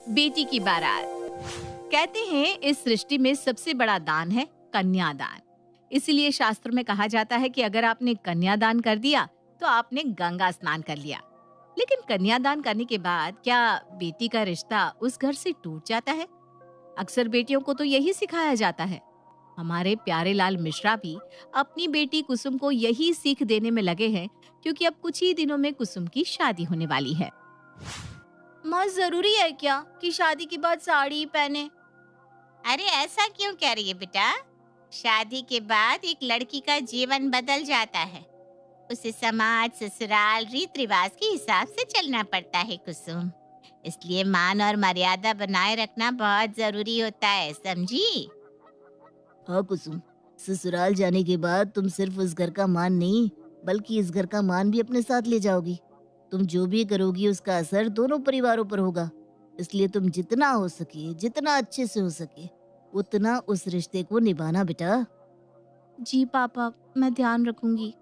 बेटी की बारात। कहते हैं इस सृष्टि में सबसे बड़ा दान है कन्यादान। इसीलिए शास्त्र में कहा जाता है कि अगर आपने कन्यादान कर दिया तो आपने गंगा स्नान कर लिया। लेकिन कन्यादान करने के बाद क्या बेटी का रिश्ता उस घर से टूट जाता है? अक्सर बेटियों को तो यही सिखाया जाता है। हमारे प्यारे लाल मिश्रा भी अपनी बेटी कुसुम को यही सीख देने में लगे हैं, क्योंकि अब कुछ ही दिनों में कुसुम की शादी होने वाली है। माँ, जरूरी है क्या कि शादी के बाद साड़ी पहने? अरे ऐसा क्यों कह रही है बेटा? शादी के बाद एक लड़की का जीवन बदल जाता है। उसे समाज, ससुराल, रीत रिवाज के हिसाब से चलना पड़ता है कुसुम। इसलिए मान और मर्यादा बनाए रखना बहुत जरूरी होता है, समझी? हाँ कुसुम, ससुराल जाने के बाद तुम सिर्फ उस घर का मान नहीं बल्कि इस घर का मान भी अपने साथ ले जाओगी। तुम जो भी करोगी उसका असर दोनों परिवारों पर होगा। इसलिए तुम जितना हो सके, जितना अच्छे से हो सके, उतना उस रिश्ते को निभाना बेटा। जी पापा, मैं ध्यान रखूंगी।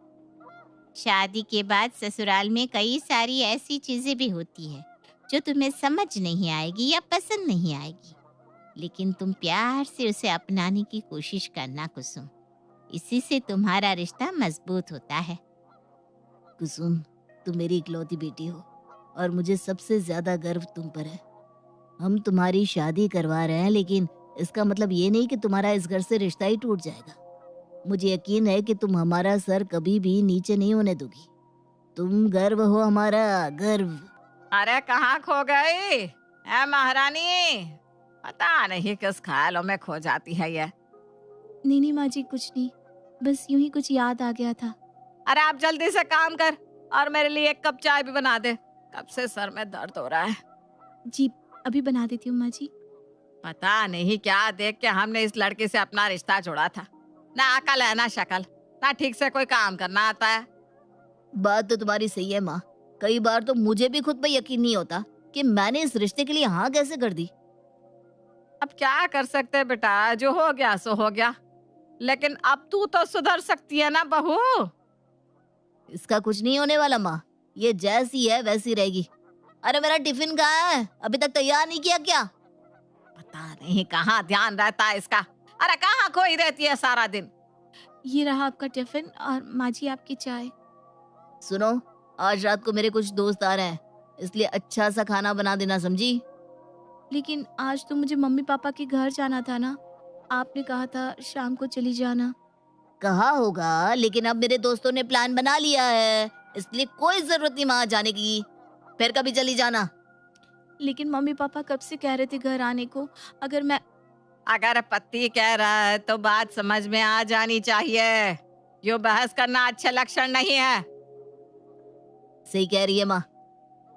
शादी के बाद ससुराल में कई सारी ऐसी चीजें भी होती है जो तुम्हें समझ नहीं आएगी या पसंद नहीं आएगी, लेकिन तुम प्यार से उसे अपनाने की कोशिश करना कुसुम। इसी से तुम्हारा रिश्ता मजबूत होता है। कुसुम, तुम मेरी इकलौती बेटी हो और मुझे सबसे ज्यादा गर्व तुम पर है। हम तुम्हारी शादी करवा रहे हैं, लेकिन इसका मतलब ये नहीं कि तुम्हारा इस घर से रिश्ता ही टूट जाएगा। मुझे यकीन है कि तुम हमारा सर कभी भी नीचे नहीं होने दोगी। तुम गर्व हो, हमारा गर्व। अरे कहाँ खो गई है महारानी? पता नहीं किस ख्यालों में खो जाती है ये। नहीं माँ जी, कुछ नहीं, बस यूं ही कुछ याद आ गया था। अरे आप जल्दी से काम कर और मेरे लिए एक कप चाय भी बना दे। कब से सर में दर्द हो रहा है। जी, अभी बना देती हूँ माँ जी। पता नहीं क्या देख के हमने इस लड़के से अपना रिश्ता जोड़ा था। ना अकल है ना शक्ल, ना ठीक से कोई काम करना आता है। बात तो तुम्हारी सही है माँ। कई बार तो मुझे भी खुद पे यकीन नहीं होता कि मैंने इस रिश्ते के लिए हाँ कैसे कर दी। अब क्या कर सकते हैं बेटा, जो हो गया सो हो गया। लेकिन अब तू तो सुधर सकती है ना बहू। इसका कुछ नहीं होने वाला माँ, ये जैसी है वैसी रहेगी। अरे मेरा टिफिन कहाँ है? अभी तक तैयार नहीं किया क्या? पता नहीं कहाँ ध्यान रहता है इसका। अरे कहाँ खोई रहती है सारा दिन। ये रहा आपका टिफिन और माँ जी आपकी चाय। सुनो, आज रात को मेरे कुछ दोस्त आ रहे हैं, इसलिए अच्छा सा खाना बना देना, समझी? लेकिन आज तो मुझे मम्मी पापा के घर जाना था ना, आपने कहा था शाम को चली जाना। कहा होगा, लेकिन अब मेरे दोस्तों ने प्लान बना लिया है, इसलिए कोई जरूरत नहीं वहां जाने की। फिर कभी चली जाना। लेकिन मम्मी पापा कब से कह रहे थे घर आने को। अगर पति कह रहा है तो बात समझ में आ जानी चाहिए। यो बहस करना अच्छे लक्षण नहीं है। सही कह रही है माँ।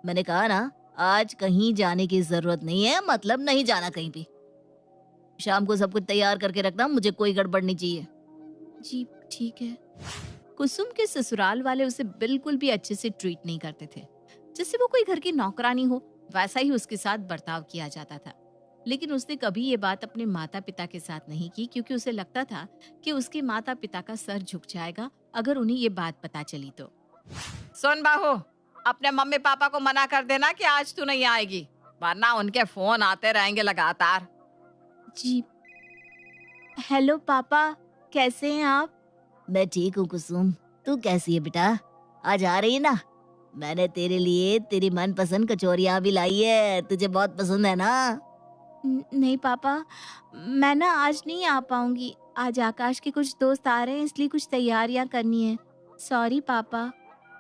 मैंने कहा ना, आज कहीं जाने की जरूरत नहीं है, मतलब नहीं जाना कहीं भी। शाम को सब कुछ तैयार करके रखना, मुझे कोई गड़बड़ नहीं चाहिए। जी ठीक है। कुसुम के ससुराल वाले उसे बिल्कुल भी अच्छे से ट्रीट नहीं करते थे। जैसे वो कोई घर की नौकरानी हो, वैसा ही उसके साथ बर्ताव किया जाता था। लेकिन उसने कभी ये बात अपने माता पिता के साथ नहीं की, क्योंकि उसे लगता था कि उसके माता पिता का सर झुक जाएगा अगर उन्हें ये बात पता चली तो। सुन बहू, अपने मम्मी पापा को मना कर देना कि आज तू नहीं आएगी, वरना उनके फोन आते रहेंगे लगातार। जी। हेलो पापा, कैसे हैं आप? मैं ठीक हूँ कुसुम, तू कैसी है बेटा? आज आ रही है ना? मैंने तेरे लिए तेरी मनपसंद कचौरियाँ भी लाई है, तुझे बहुत पसंद है ना? नहीं पापा, मैं ना आज नहीं आ पाऊंगी। आज आकाश के कुछ दोस्त आ रहे हैं, इसलिए कुछ तैयारियां करनी है। सॉरी पापा।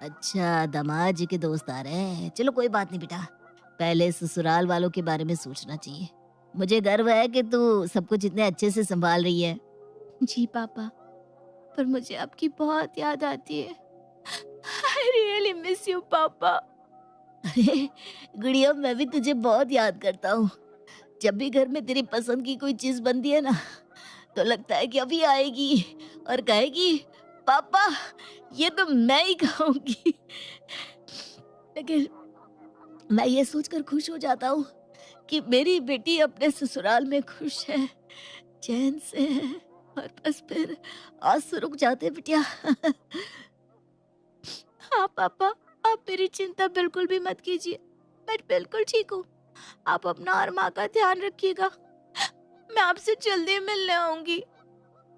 अच्छा, दामाद जी के दोस्त आ रहे हैं। चलो कोई बात नहीं बेटा, पहले ससुराल वालों के बारे में सोचना चाहिए। मुझे गर्व है कि तू सब कुछ इतने अच्छे से संभाल रही है। जी पापा, पर मुझे आपकी बहुत याद आती है। I really miss you पापा। अरे गुड़िया, मैं भी तुझे बहुत याद करता हूँ। जब भी घर में तेरी पसंद की कोई चीज बनती है ना, तो लगता है कि अभी आएगी और कहेगी, पापा ये तो मैं ही खाऊंगी। लेकिन मैं ये सोचकर खुश हो जाता हूँ कि मेरी बेटी अपने ससुराल में खुश है, चैन से है, और बस फिर आंसू रुक जाते बिटिया। हाँ पापा, आप मेरी चिंता बिल्कुल भी मत कीजिए, मैं बिल्कुल ठीक हूँ। आप अपना और माँ का ध्यान रखिएगा। मैं आपसे जल्दी मिलने आऊंगी।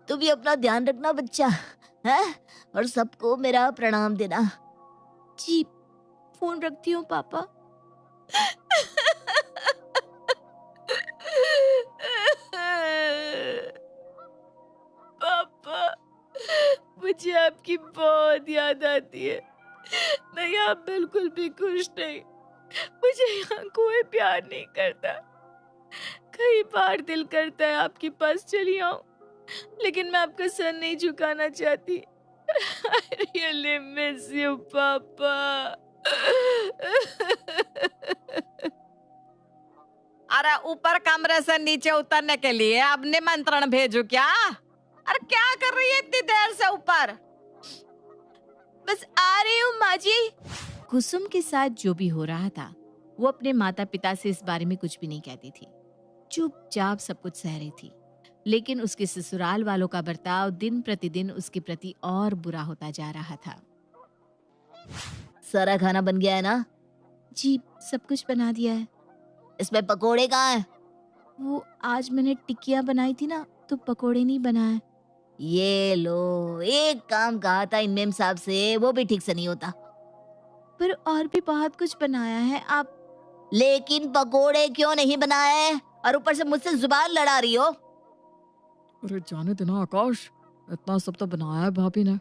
तू भी अपना ध्यान रखना बच्चा, है? और सबको मेरा प्रणाम देना। जी, फोन रखती हूँ पापा। पापा, मुझे आपकी बहुत याद आती है। मैं यहाँ बिल्कुल भी खुश नहीं। मुझे यहाँ कोई प्यार नहीं करता। कई बार दिल करता है आपके पास चली आऊं, लेकिन मैं आपका सर नहीं झुकाना चाहती। I really miss you, पापा। अरे ऊपर कमरे से नीचे उतरने के लिए अब निमंत्रण भेजू क्या? अरे क्या कर रही है इतनी देर से ऊपर? बस आ रही हूँ माँ जी। कुसुम के साथ जो भी हो रहा था वो अपने माता पिता से इस बारे में कुछ भी नहीं कहती थी। चुपचाप सब कुछ सह रही थी, लेकिन उसके ससुराल वालों का बर्ताव दिन प्रतिदिन उसके प्रति और बुरा होता जा रहा था। सारा खाना बन गया है ना? जी, सब कुछ बना दिया है। इसमें पकोड़े कहाँ हैं? वो आज मैंने टिकिया बनाई थी ना, तो पकोड़े नहीं बनाए। ये लो, एक काम कहा था इमाम साहब से, वो भी ठीक से नहीं होता। पर और भी बहुत कुछ बनाया है आप। लेकिन पकोड़े क्यों नहीं बनाए? और ऊपर से मुझसे जुबान लड़ा रही हो। अरे जाने देना आकाश, इतना सब तो बनाया है भाभी ने।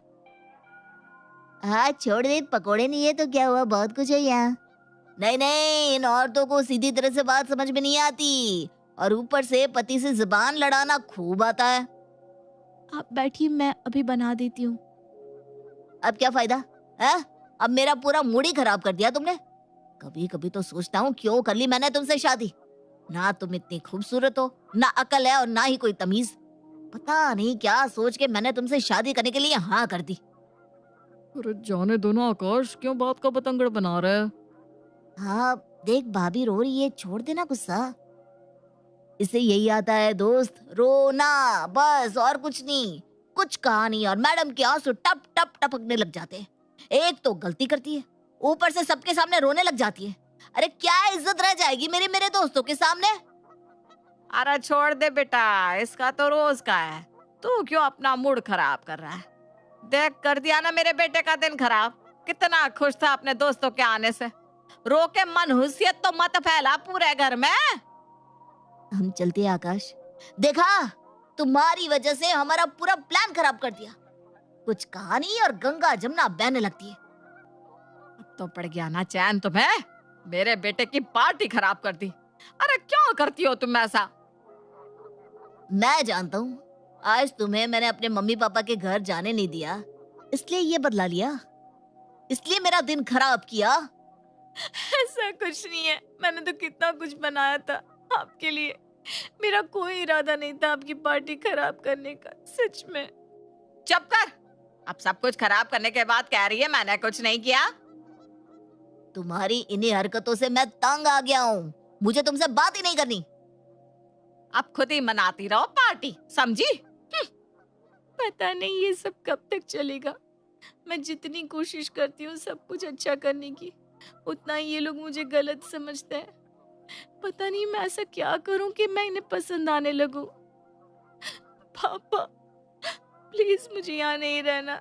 हाँ छोड़ दे, पकोड़े नहीं है तो क्या हुआ, बहुत कुछ है यहाँ। नहीं नहीं, इन औरतों को सीधी तरह से बात समझ में नहीं आती, और ऊपर से पति से जुबान लड़ाना खूब आता है। आप बैठिए, मैं अभी बना देती हूँ। अब क्या फायदा है? अब मेरा पूरा मूड ही खराब कर दिया तुमने। कभी कभी तो सोचता हूँ क्यों कर ली मैंने तुमसे शादी। ना तुम इतनी खूबसूरत हो, ना अकल है, और ना ही कोई तमीज। पता नहीं क्या सोच के मैंने तुमसे शादी करने के लिए हाँ कर दी। अरे जाने दो ना आकाश, क्यों बात का बतंगड़ बना रहा है? हाँ देख, भाभी रो रही है, छोड़ देना गुस्सा। इसे यही आता है दोस्त, रोना बस, और कुछ नहीं। कुछ कहा नहीं और मैडम के आंसू टप टप टपकने लग जाते हैं। एक तो गलती करती है, ऊपर से सबके सामने रोने लग जाती है। अरे क्या इज्जत रह जाएगी मेरे दोस्तों के सामने? अरे छोड़ दे बेटा, इसका तो रोज का है। तू क्यों अपना मूड खराब कर रहा है? देख, कर दिया ना मेरे बेटे का दिन खराब। कितना खुश था अपने दोस्तों के आने से। रो के मनहूसियत तो मत फैला पूरे घर में। हम चलते हैं आकाश। देखा, तुम्हारी वजह से हमारा पूरा प्लान खराब कर दिया। कुछ कहानी और गंगा जमुना बहने लगती है। अब तो पड़ गया ना चैन तुम्हें? मेरे बेटे की पार्टी खराब कर दी। अरे क्यों करती हो तुम ऐसा? मैं जानता हूँ, आज तुम्हें मैंने अपने मम्मी पापा के घर जाने नहीं दिया, इसलिए ये बदला लिया, इसलिए मेरा दिन खराब किया। ऐसा कुछ नहीं है, मैंने तो कितना कुछ बनाया था आपके लिए। मेरा कोई इरादा नहीं था आपकी पार्टी खराब करने का, सच में। चुप कर। अब सब कुछ खराब करने के बाद कह रही है मैंने कुछ नहीं किया। तुम्हारी इन्हीं हरकतों से मैं तंग आ गया हूँ। मुझे तुमसे बात ही नहीं करनी। अब खुद ही मनाती रहो पार्टी, समझी? पता नहीं ये सब कब तक चलेगा। मैं जितनी कोशिश करती हूँ सब कुछ अच्छा करने की, उतना ही ये लोग मुझे गलत समझते हैं। पता नहीं मैं ऐसा क्या करूं कि मैं इन्हें पसंद आने लगूं। पापा, प्लीज मुझे यहाँ नहीं रहना,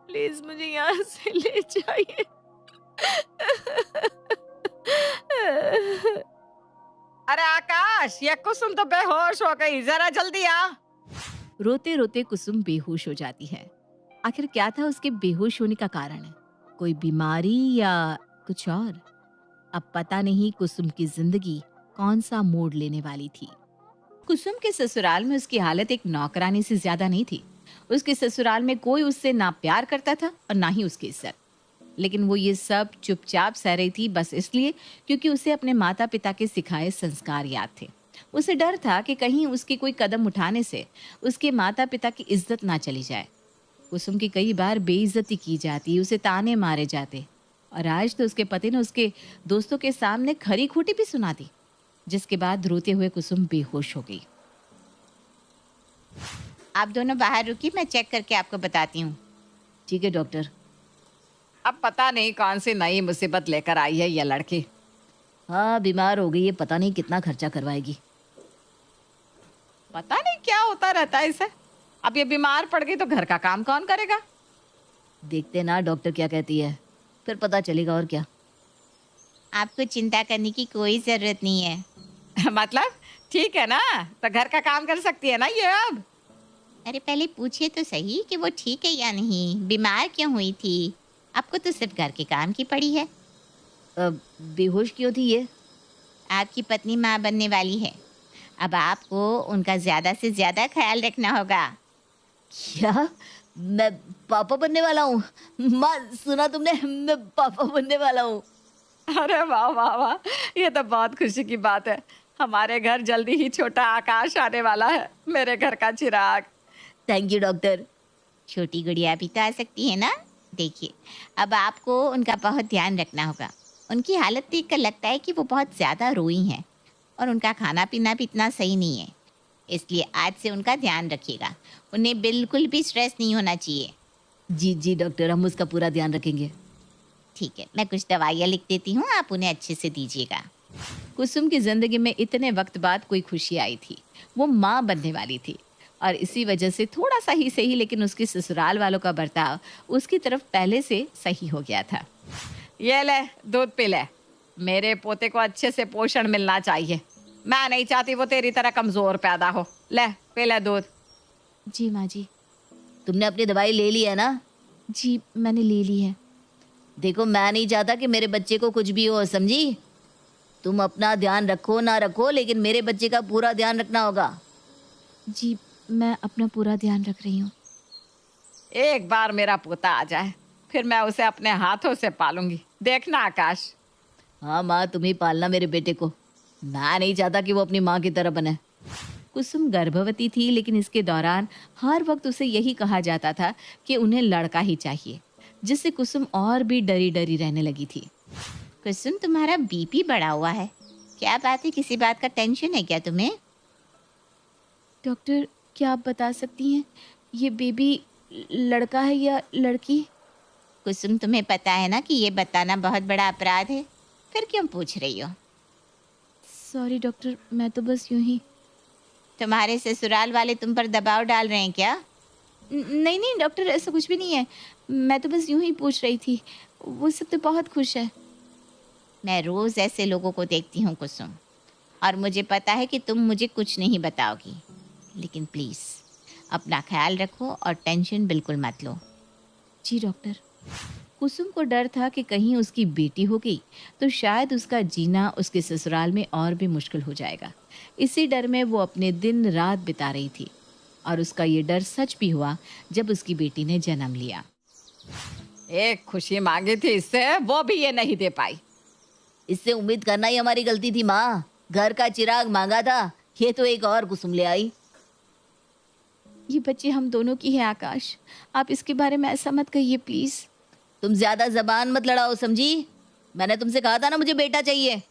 प्लीज मुझे यहाँ से ले जाइए। अरे आकाश, ये कुसुम तो बेहोश हो गई, जरा जल्दी आ। रोते रोते कुसुम बेहोश हो जाती है। आखिर क्या था उसके बेहोश होने का कारण? है कोई बीमारी या कुछ और? अब पता नहीं कुसुम की जिंदगी कौन सा मोड़ लेने वाली थी। कुसुम के ससुराल में उसकी हालत एक नौकरानी से ज्यादा नहीं थी। उसके ससुराल में कोई उससे ना प्यार करता था और ना ही उसकी इज्जत। लेकिन वो ये सब चुपचाप सह रही थी, बस इसलिए क्योंकि उसे अपने माता पिता के सिखाए संस्कार याद थे। उसे डर था कि कहीं उसके कोई कदम उठाने से उसके माता पिता की इज्जत ना चली जाए। कुसुम की कई बार बेइज्जती की जाती, उसे ताने मारे जाते, और आज तो उसके पति ने उसके दोस्तों के सामने खरी खोटी भी सुना दी, जिसके बाद रोते हुए कुसुम बेहोश हो गई। आप दोनों बाहर रुकिए, मैं चेक करके आपको बताती हूँ। ठीक है डॉक्टर। अब पता नहीं कौन सी नई मुसीबत लेकर आई है ये लड़की। हाँ, बीमार हो गई है, पता नहीं कितना खर्चा करवाएगी। पता नहीं क्या होता रहता है इसे। अब ये बीमार पड़ गई तो घर का काम कौन करेगा? देखते ना डॉक्टर क्या कहती है, फिर पता चलेगा और क्या। आपको चिंता करने की कोई जरूरत नहीं है। मतलब ठीक है ना, तो घर का काम कर सकती है ना ये अब। अरे पहले पूछिए तो सही कि वो ठीक है या नहीं, बीमार क्यों हुई थी। आपको तो सिर्फ घर के काम की पड़ी है। बेहोश क्यों थी ये? आपकी पत्नी माँ बनने वाली है, अब आपको उनका ज्यादा से ज्यादा ख्याल रखना होगा। क्या मैं पापा बनने वाला हूँ? माँ, सुना तुमने, मैं पापा बनने वाला हूँ। अरे वाह वाह वाह, ये तो बहुत खुशी की बात है। हमारे घर जल्दी ही छोटा आकाश आने वाला है, मेरे घर का चिराग। Thank you doctor. छोटी गुड़िया भी तो आ सकती है ना। देखिए, अब आपको उनका बहुत ध्यान रखना होगा। उनकी हालत देखकर लगता है कि वो बहुत ज़्यादा रोई हैं और उनका खाना पीना भी इतना सही नहीं है, इसलिए आज से उनका ध्यान रखिएगा। उन्हें बिल्कुल भी स्ट्रेस नहीं होना चाहिए। जी जी डॉक्टर, हम उसका पूरा ध्यान रखेंगे। ठीक है, मैं कुछ दवाइयाँ लिख देती हूँ, आप उन्हें अच्छे से दीजिएगा। कुसुम की जिंदगी में इतने वक्त बाद कोई खुशी आई थी। वो माँ बनने वाली थी और इसी वजह से थोड़ा सा ही सही, लेकिन उसके ससुराल वालों का बर्ताव उसकी तरफ पहले से सही हो गया था। ये ले, दूध पी ले। मेरे पोते को अच्छे से पोषण मिलना चाहिए। मैं नहीं चाहती वो तेरी तरह कमजोर पैदा हो। ले पी ले दूध। जी माँ जी। तुमने अपनी दवाई ले ली है ना? जी मैंने ले ली है। देखो, मैं नहीं चाहता कि मेरे बच्चे को कुछ भी हो, समझी? तुम अपना ध्यान रखो ना रखो, लेकिन मेरे बच्चे का पूरा ध्यान रखना होगा। जी मैं अपना पूरा ध्यान रख रही हूँ। एक बार मेरा पोता आ जाए, फिर मैं उसे अपने हाथों से पालूंगी। देखना आकाश। हाँ माँ, तुम ही पालना मेरे बेटे को। मैं नहीं चाहता कि वो अपनी माँ की तरह बने। कुसुम गर्भवती थी, लेकिन इसके दौरान हर वक्त उसे यही कहा जाता था कि उन्हें लड़का ही चाहिए, जिससे कुसुम और भी डरी डरी रहने लगी थी। कुसुम, तुम्हारा बीपी बढ़ा हुआ है, क्या बात है? किसी बात का टेंशन है क्या तुम्हें? डॉक्टर, क्या आप बता सकती हैं ये बेबी लड़का है या लड़की? कुसुम, तुम्हें पता है ना कि ये बताना बहुत बड़ा अपराध है, फिर क्यों पूछ रही हो? सॉरी डॉक्टर, मैं तो बस यूं ही। तुम्हारे ससुराल वाले तुम पर दबाव डाल रहे हैं क्या? नहीं नहीं डॉक्टर, ऐसा कुछ भी नहीं है। मैं तो बस यूं ही पूछ रही थी। वो सब तो बहुत खुश है। मैं रोज़ ऐसे लोगों को देखती हूँ कुसुम, और मुझे पता है कि तुम मुझे कुछ नहीं बताओगी, लेकिन प्लीज़ अपना ख्याल रखो और टेंशन बिल्कुल मत लो। जी डॉक्टर। कुसुम को डर था कि कहीं उसकी बेटी हो गई तो शायद उसका जीना उसके ससुराल में और भी मुश्किल हो जाएगा। इसी डर में वो अपने दिन रात बिता रही थी, और उसका ये डर सच भी हुआ जब उसकी बेटी ने जन्म लिया। एक खुशी मांगी थी इससे, वो भी ये नहीं दे पाई। इससे उम्मीद करना ही हमारी गलती थी माँ। घर का चिराग मांगा था, ये तो एक और कुसुम ले आई। ये बच्चे हम दोनों की है आकाश, आप इसके बारे में ऐसा मत कहिए प्लीज। तुम ज्यादा जबान मत लड़ाओ, समझी? मैंने तुमसे कहा था ना मुझे बेटा चाहिए।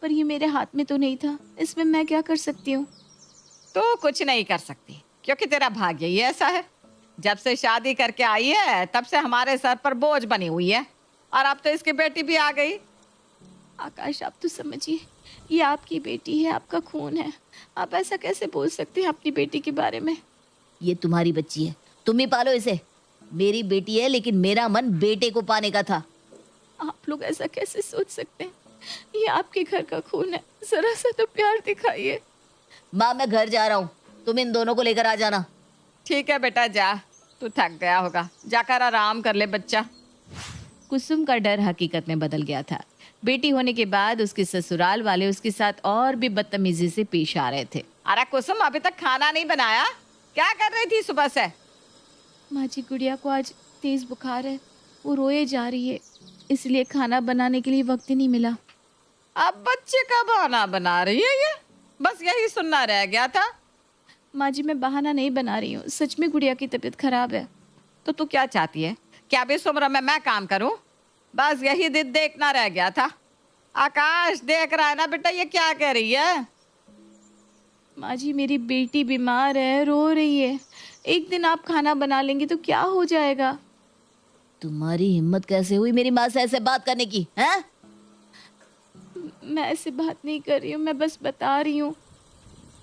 पर ये मेरे हाथ में तो नहीं था, इसमें मैं क्या कर सकती हूँ? तो कुछ नहीं कर सकती, क्योंकि तेरा भाग्य ही ऐसा है। जब से शादी करके आई है तब से हमारे सर पर बोझ बनी हुई है, और अब तो इसकी बेटी भी आ गई। आकाश, आप तो समझिए, ये आपकी बेटी है, आपका खून है। आप ऐसा कैसे बोल सकते हैं अपनी बेटी के बारे में? ये तुम्हारी बच्ची है, तुम ही पालो इसे। मेरी बेटी है, लेकिन मेरा मन बेटे को पाने का था। आप लोग ऐसा कैसे सोच सकते हैं? ये आपके घर का खून है, जरा सा तो प्यार दिखाइए। माँ, मैं घर जा रहा हूँ, तुम इन दोनों को लेकर आ जाना। ठीक है बेटा, जा, तू थक गया होगा, जाकर आराम कर ले बच्चा। कुसुम का डर हकीकत में बदल गया था। बेटी होने के बाद उसके ससुराल वाले उसके साथ और भी बदतमीजी से पेश आ रहे थे। अरे कुसुम, अभी तक खाना नहीं बनाया? क्या कर रही थी सुबह से? माँ जी, गुड़िया को आज तेज बुखार है, वो रोए जा रही है, इसलिए खाना बनाने के लिए वक्त ही नहीं मिला। अब बच्चे का बहाना बना रही है ये? बस यही सुनना रह गया था। माँ जी, मैं बहाना नहीं बना रही हूँ, सच में गुड़िया की तबीयत खराब है। तो तू क्या चाहती है? क्या भी इस उम्र में मैं काम करूं? बस यही दिन देखना रह गया था। आकाश देख रहा है ना बेटा, ये क्या कह रही है? माँ जी, मेरी बेटी बीमार है, रो रही है। एक दिन आप खाना बना लेंगे तो क्या हो जाएगा? तुम्हारी हिम्मत कैसे हुई मेरी माँ से ऐसे बात करने की? हैं? मैं ऐसे बात नहीं कर रही हूँ, मैं बस बता रही हूँ।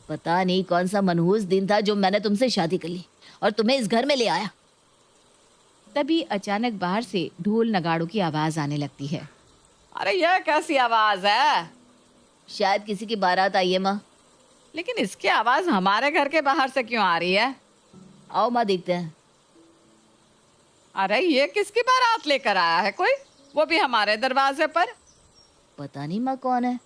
पता नहीं कौन सा मनहूस दिन था जो मैंने तुमसे शादी कर ली और तुम्हें इस घर में ले आया। तभी अचानक बाहर से ढोल नगाड़ों की आवाज आने लगती है। अरे यह कैसी आवाज है? शायद किसी की बारात आई है माँ। लेकिन इसकी आवाज हमारे घर के बाहर से क्यों आ रही है? आओ माँ देखते हैं। अरे ये किसकी बारात लेकर आया है कोई, वो भी हमारे दरवाजे पर? पता नहीं माँ कौन है।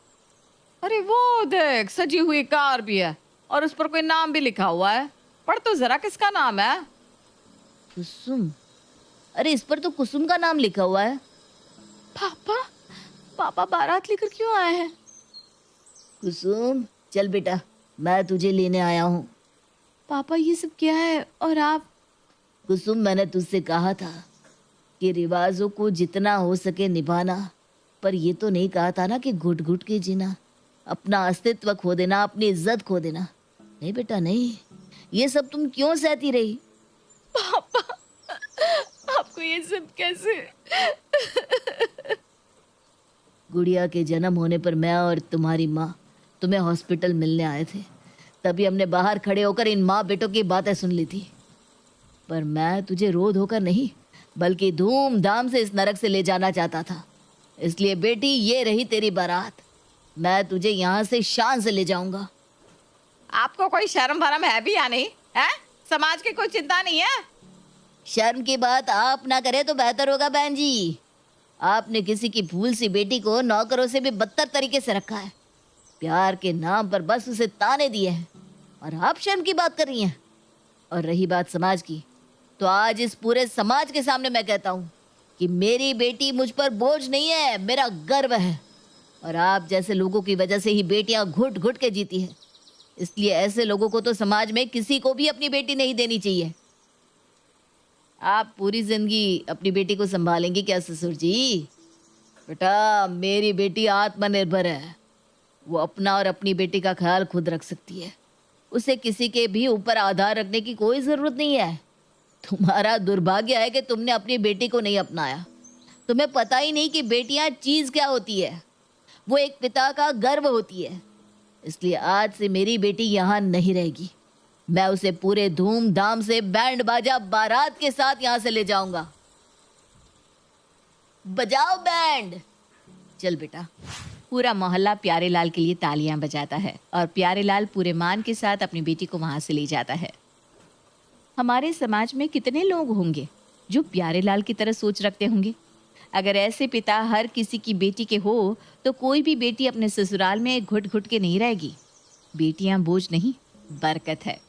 अरे वो देख, सजी हुई कार भी है और उस पर कोई नाम भी लिखा हुआ है। पढ़ तो जरा, किसका नाम है? कुसुम। अरे इस पर तो कुसुम का नाम लिखा हुआ है। पापा, पापा बारात लेकर क्यों आए हैं? कुसुम चल बेटा, मैं तुझे लेने आया हूँ। पापा ये सब क्या है? और आप? कुसुम मैंने तुझसे कहा था कि रिवाजों को जितना हो सके निभाना, पर ये तो नहीं कहा था ना कि घुट घुट के जीना, अपना अस्तित्व खो देना, अपनी इज्जत खो देना। नहीं बेटा नहीं, ये सब तुम क्यों सहती रही? पापा, आपको ये सब कैसे? गुड़िया के जन्म होने पर मैं और तुम्हारी माँ तुम्हें हॉस्पिटल मिलने आए थे। तभी हमने बाहर खड़े होकर इन माँ बेटों की बातें सुन ली थी। पर मैं तुझे रो धोकर नहीं, बल्कि धूमधाम से इस नरक से ले जाना चाहता था। इसलिए बेटी ये रही तेरी बारात। मैं तुझे यहाँ से शान से ले जाऊंगा। आपको कोई शर्म भरम है भी या नहीं है? समाज की कोई चिंता नहीं है? शर्म की बात आप ना करे तो बेहतर होगा बहन जी। आपने किसी की भूल सी बेटी को नौकरों से भी बदतर तरीके से रखा है। प्यार के नाम पर बस उसे ताने दिए हैं और आप शर्म की बात कर रही हैं। और रही बात समाज की, तो आज इस पूरे समाज के सामने मैं कहता हूँ कि मेरी बेटी मुझ पर बोझ नहीं है, मेरा गर्व है। और आप जैसे लोगों की वजह से ही बेटियां घुट घुट के जीती हैं। इसलिए ऐसे लोगों को तो समाज में किसी को भी अपनी बेटी नहीं देनी चाहिए। आप पूरी जिंदगी अपनी बेटी को संभालेंगी क्या ससुर जी? बेटा मेरी बेटी आत्मनिर्भर है। वो अपना और अपनी बेटी का ख्याल खुद रख सकती है। उसे किसी के भी ऊपर आधार रखने की कोई जरूरत नहीं है। तुम्हारा दुर्भाग्य है कि तुमने अपनी बेटी को नहीं अपनाया। तुम्हें पता ही नहीं कि बेटियां चीज क्या होती है। वो एक पिता का गर्व होती है। इसलिए आज से मेरी बेटी यहाँ नहीं रहेगी। मैं उसे पूरे धूमधाम से बैंड बाजा बारात के साथ यहाँ से ले जाऊंगा। बजाओ बैंड। चल बेटा। पूरा मोहल्ला प्यारेलाल के लिए तालियां बजाता है और प्यारेलाल पूरे मान के साथ अपनी बेटी को वहां से ले जाता है। हमारे समाज में कितने लोग होंगे जो प्यारेलाल की तरह सोच रखते होंगे? अगर ऐसे पिता हर किसी की बेटी के हो तो कोई भी बेटी अपने ससुराल में घुट घुट के नहीं रहेगी। बेटियां बोझ नहीं, बरकत है।